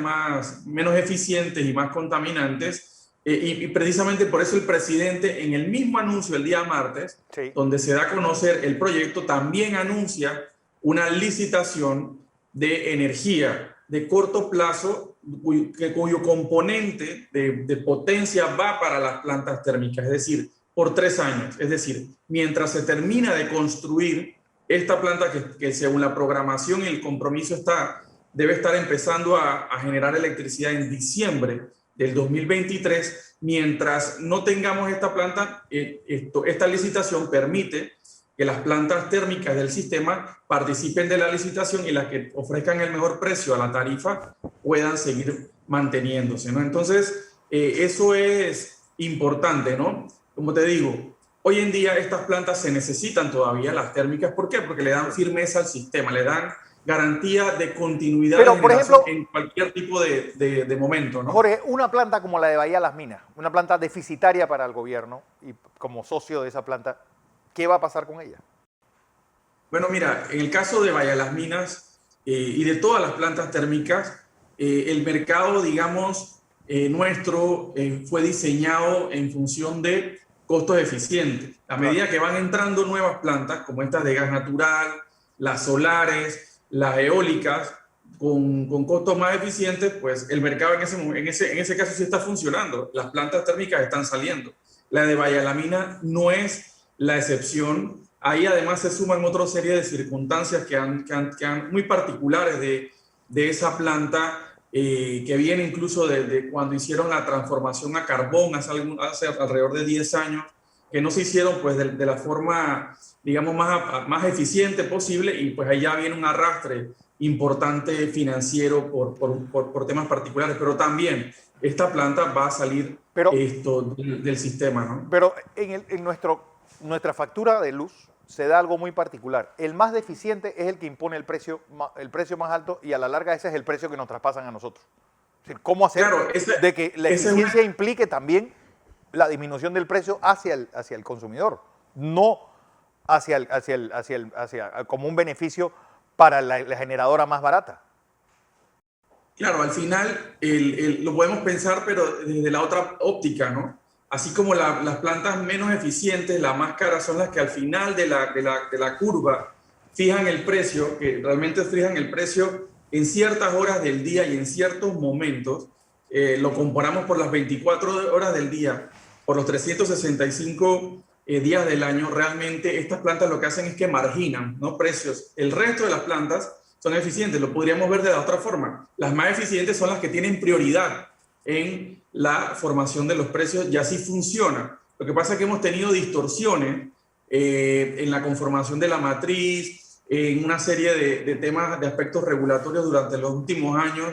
menos eficientes y más contaminantes, y precisamente por eso el presidente en el mismo anuncio el día martes, donde se da a conocer el proyecto, también anuncia una licitación de energía de corto plazo cuyo componente de potencia va para las plantas térmicas, es decir, por 3 años. Es decir, mientras se termina de construir esta planta que según la programación y el compromiso debe estar empezando a generar electricidad en diciembre del 2023, mientras no tengamos esta planta, esta licitación permite que las plantas térmicas del sistema participen de la licitación y las que ofrezcan el mejor precio a la tarifa puedan seguir manteniéndose, ¿no? Entonces, eso es importante, ¿no? Como te digo, hoy en día estas plantas se necesitan todavía, las térmicas. ¿Por qué? Porque le dan firmeza al sistema, le dan garantía de continuidad. Pero, por ejemplo, en cualquier tipo de momento, ¿no? Jorge, una planta como la de Bahía Las Minas, una planta deficitaria para el gobierno y como socio de esa planta, ¿qué va a pasar con ella? Bueno, mira, en el caso de Bahía Las Minas y de todas las plantas térmicas, el mercado, digamos, nuestro fue diseñado en función de costos eficientes. A medida que van entrando nuevas plantas, como estas de gas natural, las solares, las eólicas, con costos más eficientes, pues el mercado en ese caso sí está funcionando. Las plantas térmicas están saliendo. La de Bahía Las Minas no es la excepción. Ahí además se suman otra serie de circunstancias que muy particulares de esa planta, que viene incluso de cuando hicieron la transformación a carbón hace alrededor de 10 años, que no se hicieron pues de la forma, digamos, más eficiente posible, y pues allá viene un arrastre importante financiero por temas particulares, pero también esta planta va a salir del sistema, ¿no? Pero en nuestra factura de luz se da algo muy particular. El más deficiente es el que impone el precio más alto, y a la larga ese es el precio que nos traspasan a nosotros. Es decir, ¿cómo hacer de que la eficiencia implique también la disminución del precio hacia el consumidor, no como un beneficio para la generadora más barata? Claro, al final lo podemos pensar, pero desde la otra óptica, ¿no? Así como las plantas menos eficientes, las más caras, son las que al final de la curva fijan el precio, que realmente fijan el precio en ciertas horas del día y en ciertos momentos. Lo comparamos por las 24 horas del día, por los 365 días del año. Realmente estas plantas lo que hacen es que marginan, ¿no?, precios. El resto de las plantas son eficientes. Lo podríamos ver de la otra forma. Las más eficientes son las que tienen prioridad en la formación de los precios y así funciona. Lo que pasa es que hemos tenido distorsiones en la conformación de la matriz, en una serie de temas, de aspectos regulatorios durante los últimos años,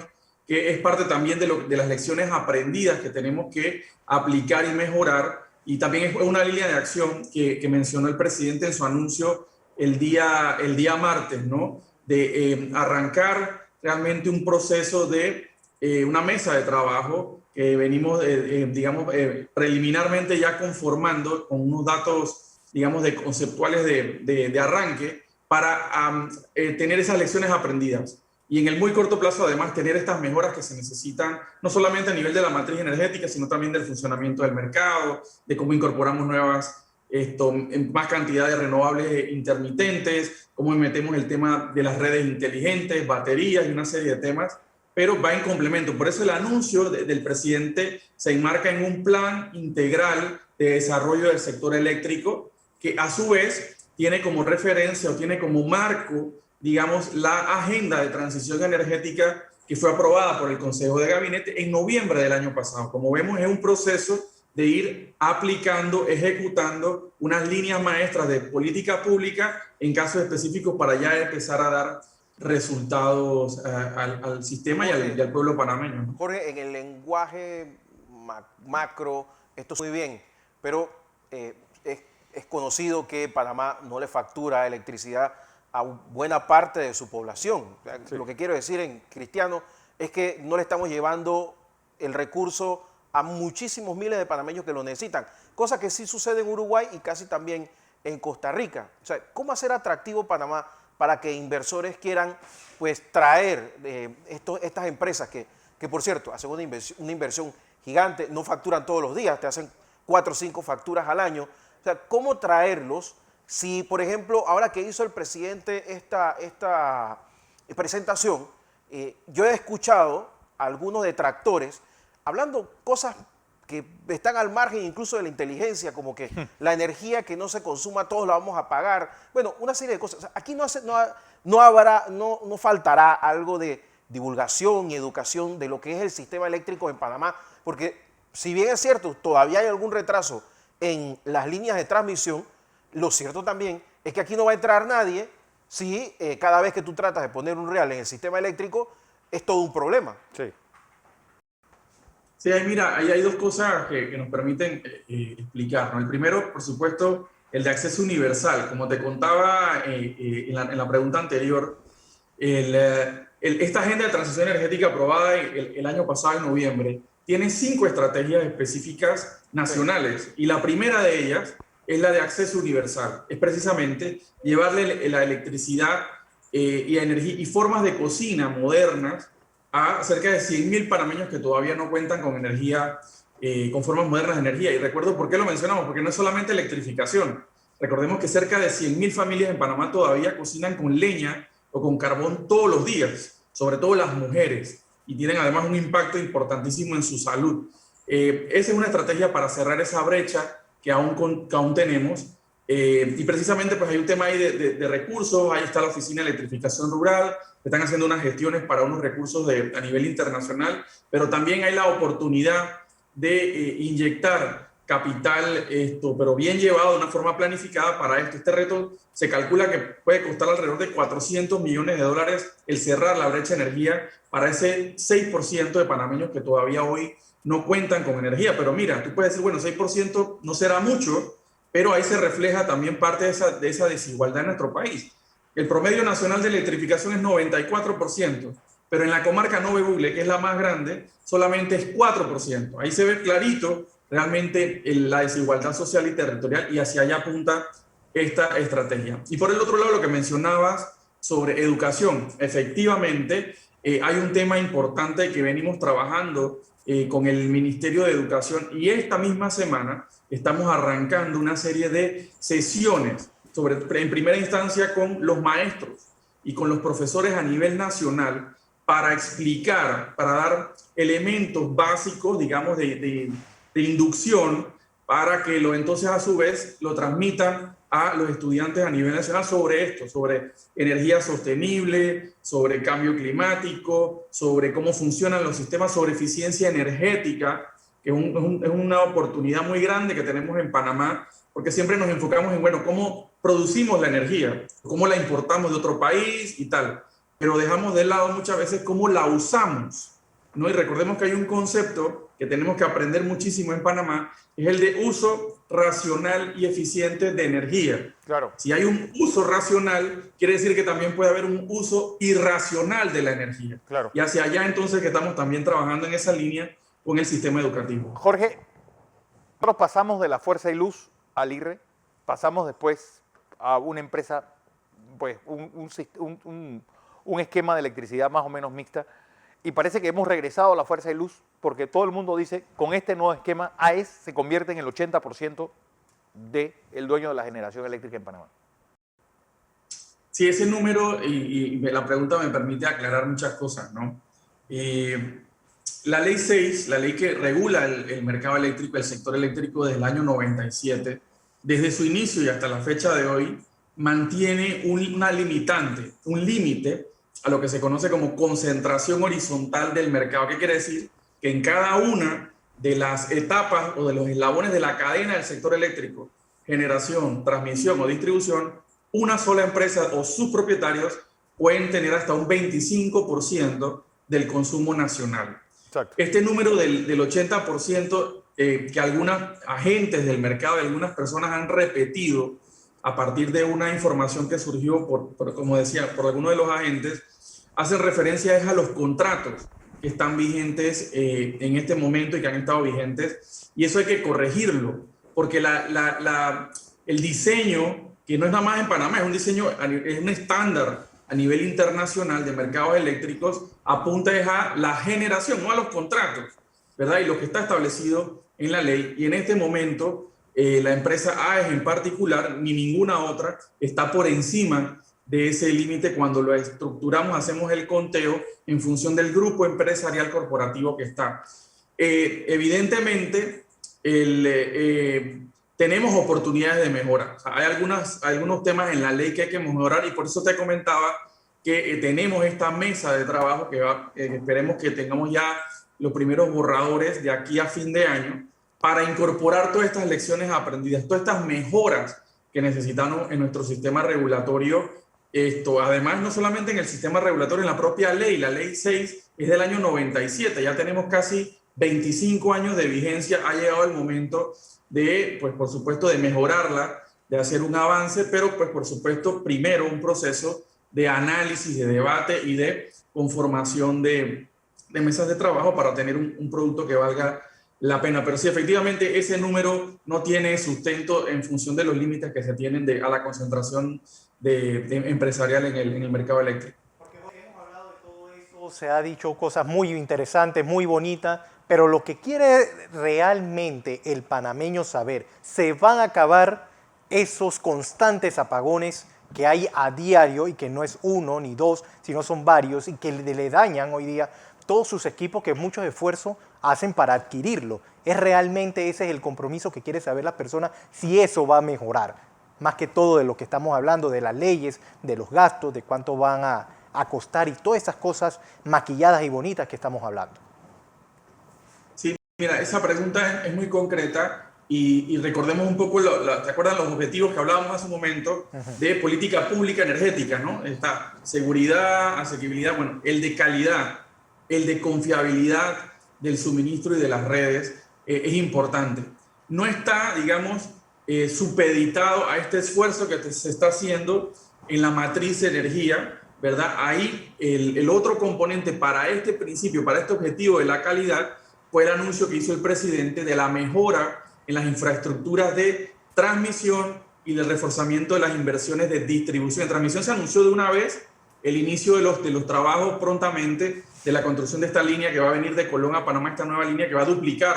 que es parte también de las lecciones aprendidas que tenemos que aplicar y mejorar. Y también es una línea de acción que mencionó el presidente en su anuncio el día martes, ¿no? De arrancar realmente un proceso de una mesa de trabajo que venimos, preliminarmente ya conformando con unos datos, digamos, conceptuales de arranque para tener esas lecciones aprendidas. Y en el muy corto plazo, además, tener estas mejoras que se necesitan, no solamente a nivel de la matriz energética, sino también del funcionamiento del mercado, de cómo incorporamos más cantidad de renovables intermitentes, cómo metemos el tema de las redes inteligentes, baterías y una serie de temas, pero va en complemento. Por eso el anuncio del presidente se enmarca en un plan integral de desarrollo del sector eléctrico, que a su vez tiene como referencia o tiene como marco, digamos, la agenda de transición energética que fue aprobada por el Consejo de Gabinete en noviembre del año pasado. Como vemos, es un proceso de ir aplicando, ejecutando unas líneas maestras de política pública en casos específicos para ya empezar a dar resultados al sistema y al pueblo panameño. Jorge, en el lenguaje macro, esto es muy bien, pero es conocido que Panamá no le factura electricidad a buena parte de su población. Sí. Lo que quiero decir en cristiano es que no le estamos llevando el recurso a muchísimos miles de panameños que lo necesitan, cosa que sí sucede en Uruguay y casi también en Costa Rica. O sea, ¿cómo hacer atractivo Panamá para que inversores quieran, pues, traer estas empresas que, por cierto, hacen una inversión gigante, no facturan todos los días, te hacen 4 o 5 facturas al año? O sea, ¿cómo traerlos? Si, por ejemplo, ahora que hizo el presidente esta presentación, yo he escuchado a algunos detractores hablando cosas que están al margen incluso de la inteligencia, como que la energía que no se consuma todos la vamos a pagar. Bueno, una serie de cosas. O sea, aquí no faltará algo de divulgación y educación de lo que es el sistema eléctrico en Panamá, porque si bien es cierto, todavía hay algún retraso en las líneas de transmisión, lo cierto también es que aquí no va a entrar nadie si cada vez que tú tratas de poner un real en el sistema eléctrico es todo un problema. Sí. Sí, mira, ahí hay dos cosas que nos permiten explicar, ¿no? El primero, por supuesto, el de acceso universal. Como te contaba en la pregunta anterior, esta agenda de transición energética aprobada el año pasado, en noviembre, tiene 5 estrategias específicas nacionales. Y la primera de ellas es la de acceso universal. Es precisamente llevarle la electricidad y energía y formas de cocina modernas a cerca de 100.000 panameños que todavía no cuentan con energía, con formas modernas de energía. Y recuerdo por qué lo mencionamos, porque no es solamente electrificación. Recordemos que cerca de 100.000 familias en Panamá todavía cocinan con leña o con carbón todos los días, sobre todo las mujeres, y tienen además un impacto importantísimo en su salud. Esa es una estrategia para cerrar esa brecha que aún tenemos. Y precisamente pues hay un tema ahí de recursos. Ahí está la Oficina de Electrificación Rural, que están haciendo unas gestiones para unos recursos a nivel internacional, pero también hay la oportunidad de inyectar capital, pero bien llevado de una forma planificada para esto. Este reto se calcula que puede costar alrededor de $400 millones el cerrar la brecha de energía para ese 6% de panameños que todavía hoy no cuentan con energía. Pero mira, tú puedes decir, bueno, 6% no será mucho, pero ahí se refleja también parte de esa desigualdad en nuestro país. El promedio nacional de electrificación es 94%, pero en la comarca Nove Bugle, que es la más grande, solamente es 4%. Ahí se ve clarito realmente la desigualdad social y territorial, y hacia allá apunta esta estrategia. Y por el otro lado, lo que mencionabas sobre educación. Efectivamente, hay un tema importante que venimos trabajando con el Ministerio de Educación, y esta misma semana estamos arrancando una serie de sesiones en primera instancia con los maestros y con los profesores a nivel nacional para explicar, para dar elementos básicos, digamos, de inducción para que entonces a su vez lo transmitan a los estudiantes a nivel nacional sobre esto, sobre energía sostenible, sobre cambio climático, sobre cómo funcionan los sistemas, sobre eficiencia energética, que es una oportunidad muy grande que tenemos en Panamá, porque siempre nos enfocamos en, bueno, cómo producimos la energía, cómo la importamos de otro país y tal, pero dejamos de lado muchas veces cómo la usamos, ¿no? Y recordemos que hay un concepto que tenemos que aprender muchísimo en Panamá, es el de uso racional y eficiente de energía. Claro. Si hay un uso racional, quiere decir que también puede haber un uso irracional de la energía. Claro. Y hacia allá entonces que estamos también trabajando en esa línea con el sistema educativo. Jorge, nosotros pasamos de la Fuerza y Luz al IRRE, pasamos después a una empresa, pues un esquema de electricidad más o menos mixta, y parece que hemos regresado a la Fuerza y Luz porque todo el mundo dice, con este nuevo esquema, AES se convierte en el 80% del dueño de la generación eléctrica en Panamá. Sí, ese número y la pregunta me permite aclarar muchas cosas, ¿no? La ley 6, la ley que regula el mercado eléctrico, el sector eléctrico desde el año 97, desde su inicio y hasta la fecha de hoy, mantiene una limitante, un límite a lo que se conoce como concentración horizontal del mercado. ¿Qué quiere decir? Que en cada una de las etapas o de los eslabones de la cadena del sector eléctrico, generación, transmisión o distribución, una sola empresa o sus propietarios pueden tener hasta un 25% del consumo nacional. Exacto. Este número del 80% que algunos agentes del mercado, algunas personas han repetido a partir de una información que surgió, como decía, por algunos de los agentes, hacen referencia a los contratos que están vigentes en este momento y que han estado vigentes, y eso hay que corregirlo, porque el diseño, que no es nada más en Panamá, es un diseño, es un estándar a nivel internacional de mercados eléctricos, apunta a la generación, no a los contratos, ¿verdad? Y lo que está establecido en la ley, y en este momento la empresa AES en particular, ni ninguna otra, está por encima de ese límite. Cuando lo estructuramos, hacemos el conteo en función del grupo empresarial corporativo que está. Evidentemente, tenemos oportunidades de mejora. O sea, hay algunos temas en la ley que hay que mejorar, y por eso te comentaba que tenemos esta mesa de trabajo que esperemos que tengamos ya los primeros borradores de aquí a fin de año, para incorporar todas estas lecciones aprendidas, todas estas mejoras que necesitamos en nuestro sistema regulatorio. Además, no solamente en el sistema regulatorio, en la propia ley, la ley 6 es del año 97, ya tenemos casi 25 años de vigencia. Ha llegado el momento de, pues por supuesto, de mejorarla, de hacer un avance, pero pues por supuesto, primero un proceso de análisis, de debate y de conformación de mesas de trabajo para tener un producto que valga la pena. Pero sí, efectivamente, ese número no tiene sustento en función de los límites que se tienen a la concentración empresarial en el mercado eléctrico. Porque hemos hablado de todo eso, se ha dicho cosas muy interesantes, muy bonitas, pero lo que quiere realmente el panameño saber, ¿se van a acabar esos constantes apagones que hay a diario, y que no es uno ni dos, sino son varios, y que le dañan hoy día todos sus equipos, que muchos esfuerzos hacen para adquirirlo? ¿Es realmente ese es el compromiso que quiere saber las personas, si eso va a mejorar? Más que todo de lo que estamos hablando, de las leyes, de los gastos, de cuánto van a costar, y todas esas cosas maquilladas y bonitas que estamos hablando. Sí, mira, esa pregunta es muy concreta, y recordemos un poco, ¿te acuerdan los objetivos que hablábamos hace un momento de política pública energética, ¿no? Está seguridad, asequibilidad, bueno, el de calidad, el de confiabilidad del suministro y de las redes es importante. No está, digamos, supeditado a este esfuerzo que se está haciendo en la matriz de energía, ¿verdad? Ahí el otro componente para este principio, para este objetivo de la calidad, fue el anuncio que hizo el presidente de la mejora en las infraestructuras de transmisión y del reforzamiento de las inversiones de distribución. En transmisión se anunció de una vez el inicio de los trabajos prontamente de la construcción de esta línea que va a venir de Colón a Panamá, esta nueva línea que va a duplicar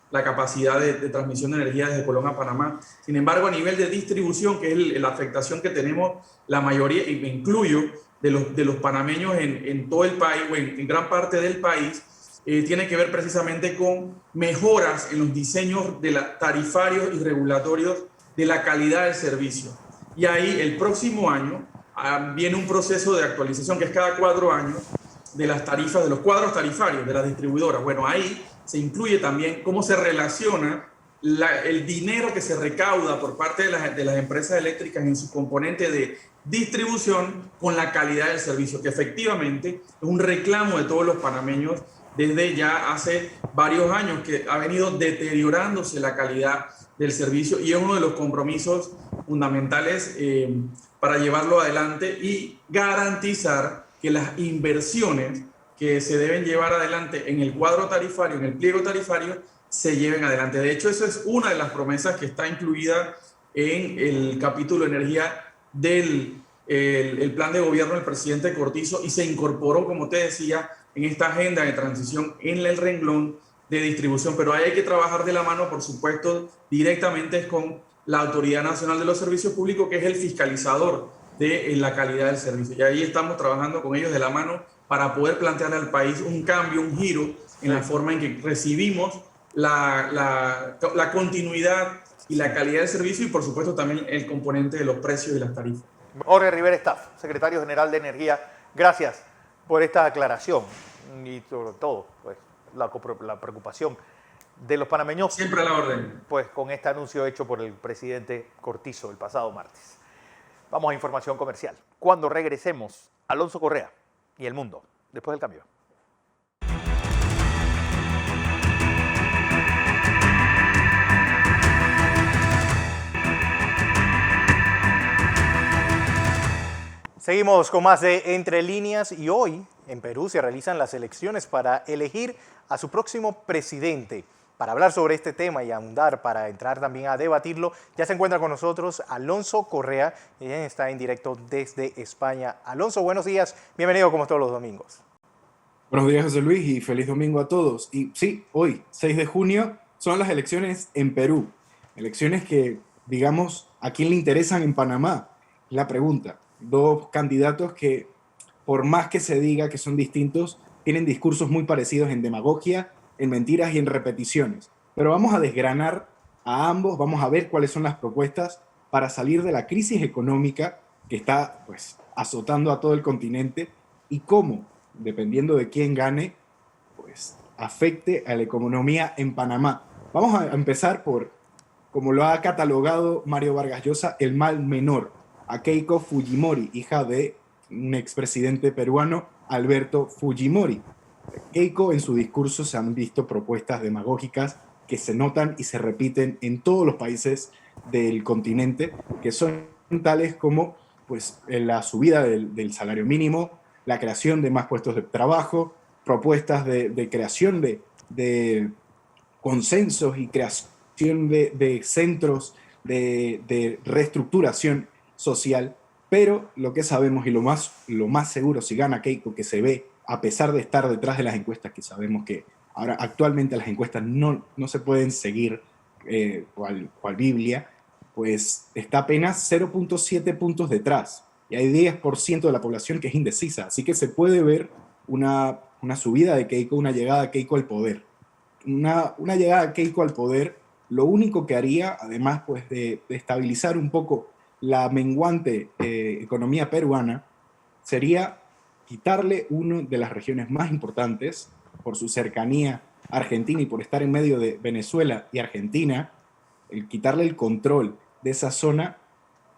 la capacidad de transmisión de energía desde Colón a Panamá. Sin embargo, a nivel de distribución, que es la afectación que tenemos la mayoría, y me incluyo, de los panameños en todo el país, o en gran parte del país, tiene que ver precisamente con mejoras en los diseños de tarifarios y regulatorios de la calidad del servicio. Y ahí el próximo año viene un proceso de actualización que es cada 4 años de las tarifas, de los cuadros tarifarios de las distribuidoras. Bueno, ahí se incluye también cómo se relaciona el dinero que se recauda por parte de las empresas eléctricas en su componente de distribución con la calidad del servicio, que efectivamente es un reclamo de todos los panameños desde ya hace varios años, que ha venido deteriorándose la calidad del servicio y es uno de los compromisos fundamentales para llevarlo adelante y garantizar que las inversiones que se deben llevar adelante en el cuadro tarifario, en el pliego tarifario, se lleven adelante. De hecho, eso es una de las promesas que está incluida en el capítulo de energía del el plan de gobierno del presidente Cortizo y se incorporó, como te decía, en esta agenda de transición en el renglón de distribución. Pero ahí hay que trabajar de la mano, por supuesto, directamente con la Autoridad Nacional de los Servicios Públicos, que es el fiscalizador de la calidad del servicio. Y ahí estamos trabajando con ellos de la mano para poder plantear al país un cambio, un giro en la forma en que recibimos la continuidad y la calidad del servicio y, por supuesto, también el componente de los precios y las tarifas. Jorge Rivera Staff, secretario general de Energía, gracias por esta aclaración y sobre todo pues, la preocupación de los panameños. Siempre a la orden. Pues con este anuncio hecho por el presidente Cortizo el pasado martes. Vamos a información comercial. Cuando regresemos, Alonso Correa y el mundo, después del cambio. Seguimos con más de Entre Líneas y hoy en Perú se realizan las elecciones para elegir a su próximo presidente. Para hablar sobre este tema y ahondar, para entrar también a debatirlo, ya se encuentra con nosotros Alonso Correa, quien está en directo desde España. Alonso, buenos días, bienvenido como todos los domingos. Buenos días, José Luis, y feliz domingo a todos. Y sí, hoy, 6 de junio, son las elecciones en Perú. Elecciones que, digamos, ¿a quién le interesan en Panamá? La pregunta. Dos candidatos que, por más que se diga que son distintos, tienen discursos muy parecidos en demagogia, en mentiras y en repeticiones. Pero vamos a desgranar a ambos, vamos a ver cuáles son las propuestas para salir de la crisis económica que está pues, azotando a todo el continente y cómo, dependiendo de quién gane, pues, afecte a la economía en Panamá. Vamos a empezar por, como lo ha catalogado Mario Vargas Llosa, el mal menor, a Keiko Fujimori, hija de un expresidente peruano, Alberto Fujimori. Keiko, en su discurso se han visto propuestas demagógicas que se notan y se repiten en todos los países del continente, que son tales como pues, la subida del salario mínimo, la creación de más puestos de trabajo, propuestas de creación de consensos y creación de centros de reestructuración social. Pero lo que sabemos y lo más seguro, si gana Keiko, que se ve a pesar de estar detrás de las encuestas, que sabemos que ahora actualmente las encuestas no se pueden seguir cual Biblia, pues está apenas 0.7 puntos detrás. Y hay 10% de la población que es indecisa. Así que se puede ver una subida de Keiko, una llegada de Keiko al poder. Una llegada de Keiko al poder, lo único que haría, además pues, de estabilizar un poco la menguante economía peruana, sería quitarle una de las regiones más importantes por su cercanía a Argentina y por estar en medio de Venezuela y Argentina, quitarle el control de esa zona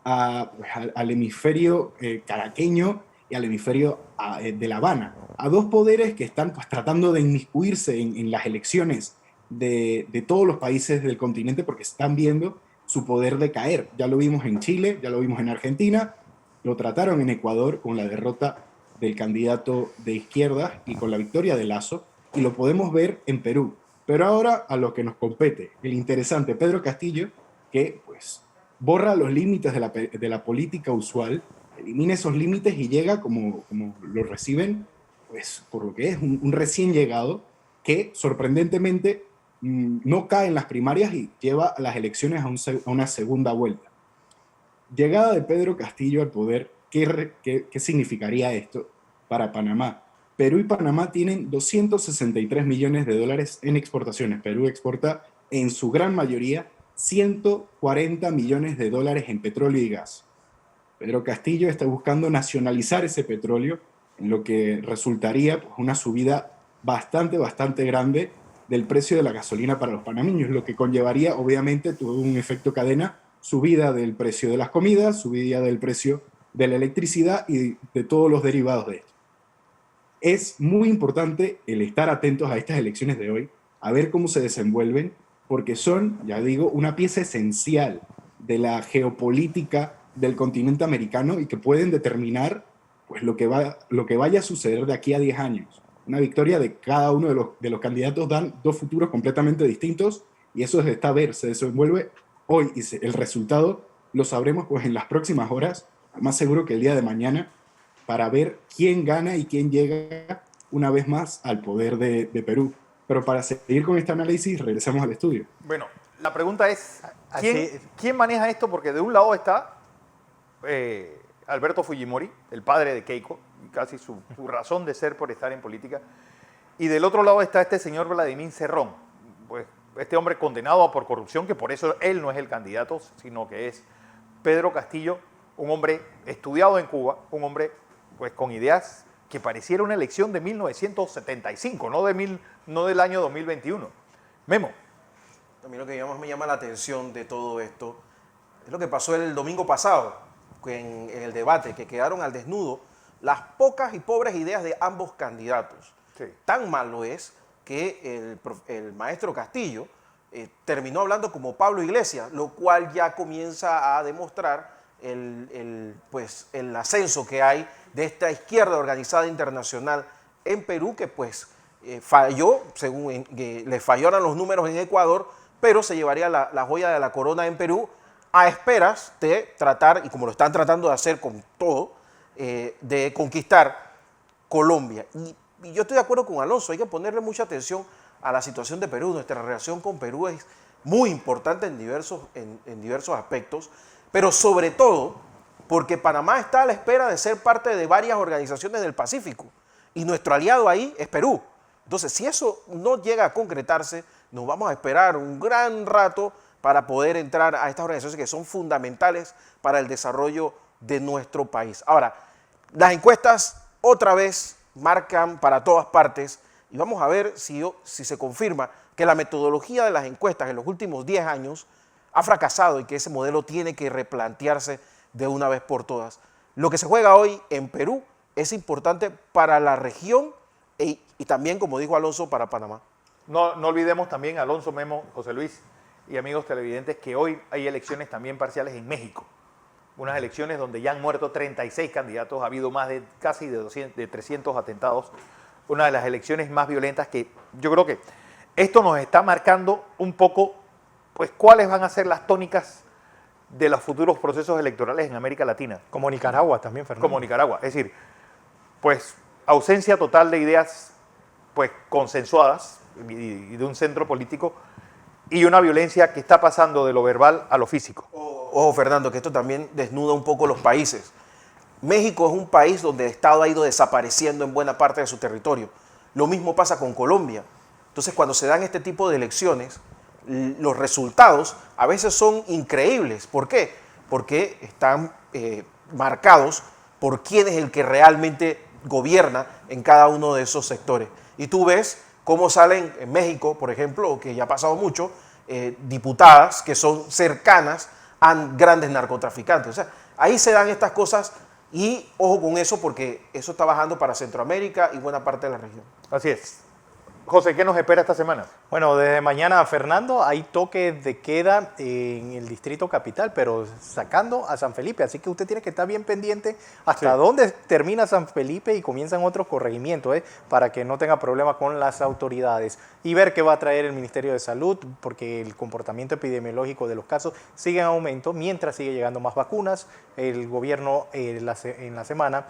al hemisferio caraqueño y al hemisferio de La Habana, a dos poderes que están pues, tratando de inmiscuirse en las elecciones de todos los países del continente porque están viendo su poder decaer. Ya lo vimos en Chile, ya lo vimos en Argentina, lo trataron en Ecuador con la derrota del candidato de izquierda y con la victoria de Lasso, y lo podemos ver en Perú. Pero ahora a lo que nos compete, el interesante Pedro Castillo, que pues borra los límites de la política usual, elimina esos límites y llega como lo reciben, pues por lo que es un recién llegado que sorprendentemente no cae en las primarias y lleva las elecciones a una segunda vuelta. Llegada de Pedro Castillo al poder, ¿qué significaría esto para Panamá? Perú y Panamá tienen 263 millones de dólares en exportaciones. Perú exporta en su gran mayoría 140 millones de dólares en petróleo y gas. Pedro Castillo está buscando nacionalizar ese petróleo, en lo que resultaría pues, una subida bastante grande del precio de la gasolina para los panameños, lo que conllevaría obviamente todo un efecto cadena, subida del precio de las comidas, subida del precio de la electricidad y de todos los derivados de esto. Es muy importante el estar atentos a estas elecciones de hoy, a ver cómo se desenvuelven, porque son, ya digo, una pieza esencial de la geopolítica del continente americano y que pueden determinar pues, lo que vaya a suceder de aquí a 10 años. Una victoria de cada uno de los candidatos dan dos futuros completamente distintos y eso está a ver, se desenvuelve hoy y el resultado lo sabremos pues, en las próximas horas, más seguro que el día de mañana, para ver quién gana y quién llega una vez más al poder de Perú. Pero para seguir con este análisis, regresamos al estudio. Bueno, la pregunta es, ¿quién maneja esto? Porque de un lado está Alberto Fujimori, el padre de Keiko, casi su razón de ser por estar en política, y del otro lado está este señor Vladimir Cerrón, pues este hombre condenado por corrupción, que por eso él no es el candidato, sino que es Pedro Castillo, un hombre estudiado en Cuba, un hombre pues con ideas que pareciera una elección de 1975, no del año 2021. Memo. A mí lo que más me llama la atención de todo esto es lo que pasó el domingo pasado en el debate, que quedaron al desnudo las pocas y pobres ideas de ambos candidatos. Sí. Tan malo es que el maestro Castillo terminó hablando como Pablo Iglesias, lo cual ya comienza a demostrar el ascenso que hay de esta izquierda organizada internacional en Perú, que pues falló, según le fallaron los números en Ecuador, pero se llevaría la joya de la corona en Perú a esperas de tratar, y como lo están tratando de hacer con todo, de conquistar Colombia. Y yo estoy de acuerdo con Alonso, hay que ponerle mucha atención a la situación de Perú. Nuestra relación con Perú es muy importante en diversos aspectos, pero sobre todo porque Panamá está a la espera de ser parte de varias organizaciones del Pacífico y nuestro aliado ahí es Perú. Entonces, si eso no llega a concretarse, nos vamos a esperar un gran rato para poder entrar a estas organizaciones que son fundamentales para el desarrollo de nuestro país. Ahora, las encuestas otra vez marcan para todas partes y vamos a ver si se confirma que la metodología de las encuestas en los últimos 10 años ha fracasado y que ese modelo tiene que replantearse de una vez por todas. Lo que se juega hoy en Perú es importante para la región y también, como dijo Alonso, para Panamá. No olvidemos también, Alonso, Memo, José Luis y amigos televidentes, que hoy hay elecciones también parciales en México. Unas elecciones donde ya han muerto 36 candidatos, ha habido más de casi de 300 atentados. Una de las elecciones más violentas que yo creo que esto nos está marcando un poco, pues, cuáles van a ser las tónicas de los futuros procesos electorales en América Latina. Como Nicaragua también, Fernando. Como Nicaragua. Es decir, pues ausencia total de ideas pues consensuadas y de un centro político y una violencia que está pasando de lo verbal a lo físico. Ojo, Fernando, que esto también desnuda un poco los países. México es un país donde el Estado ha ido desapareciendo en buena parte de su territorio. Lo mismo pasa con Colombia. Entonces, cuando se dan este tipo de elecciones, los resultados a veces son increíbles. ¿Por qué? Porque están marcados por quién es el que realmente gobierna en cada uno de esos sectores. Y tú ves cómo salen en México, por ejemplo, que ya ha pasado mucho, diputadas que son cercanas a grandes narcotraficantes. O sea, ahí se dan estas cosas y ojo con eso porque eso está bajando para Centroamérica y buena parte de la región. Así es. José, ¿qué nos espera esta semana? Bueno, desde mañana, Fernando, hay toque de queda en el Distrito Capital, pero sacando a San Felipe, así que usted tiene que estar bien pendiente hasta dónde termina San Felipe y comienzan otros corregimientos, para que no tenga problemas con las autoridades. Y ver qué va a traer el Ministerio de Salud, porque el comportamiento epidemiológico de los casos sigue en aumento, mientras sigue llegando más vacunas. El gobierno en la semana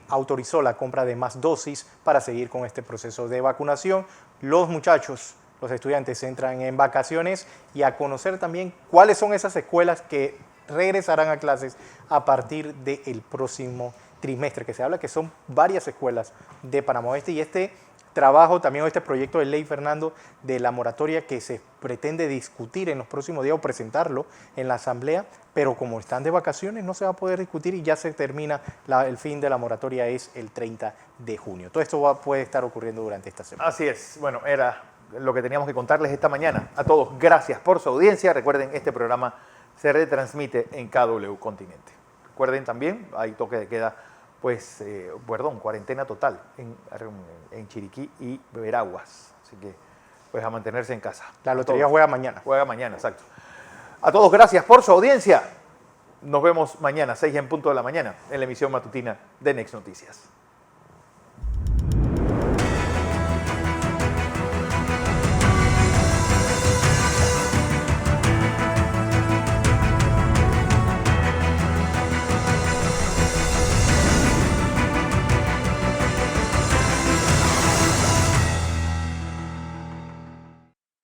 autorizó la compra de más dosis para seguir con este proceso de vacunación. Los muchachos, los estudiantes entran en vacaciones y a conocer también cuáles son esas escuelas que regresarán a clases a partir del próximo trimestre, que se habla que son varias escuelas de Panamá Oeste, y este trabajo también, este proyecto de ley, Fernando, de la moratoria que se pretende discutir en los próximos días o presentarlo en la Asamblea, pero como están de vacaciones no se va a poder discutir y ya se termina, el fin de la moratoria es el 30 de junio. Todo esto puede estar ocurriendo durante esta semana. Así es. Bueno, era lo que teníamos que contarles esta mañana. A todos, gracias por su audiencia. Recuerden, este programa se retransmite en KW Continente. Recuerden también, hay toque de queda, pues, cuarentena total en Chiriquí y Veraguas. Así que, pues, a mantenerse en casa. La lotería juega mañana. Juega mañana, exacto. A todos, gracias por su audiencia. Nos vemos mañana, 6 en punto de la mañana, en la emisión matutina de Next Noticias.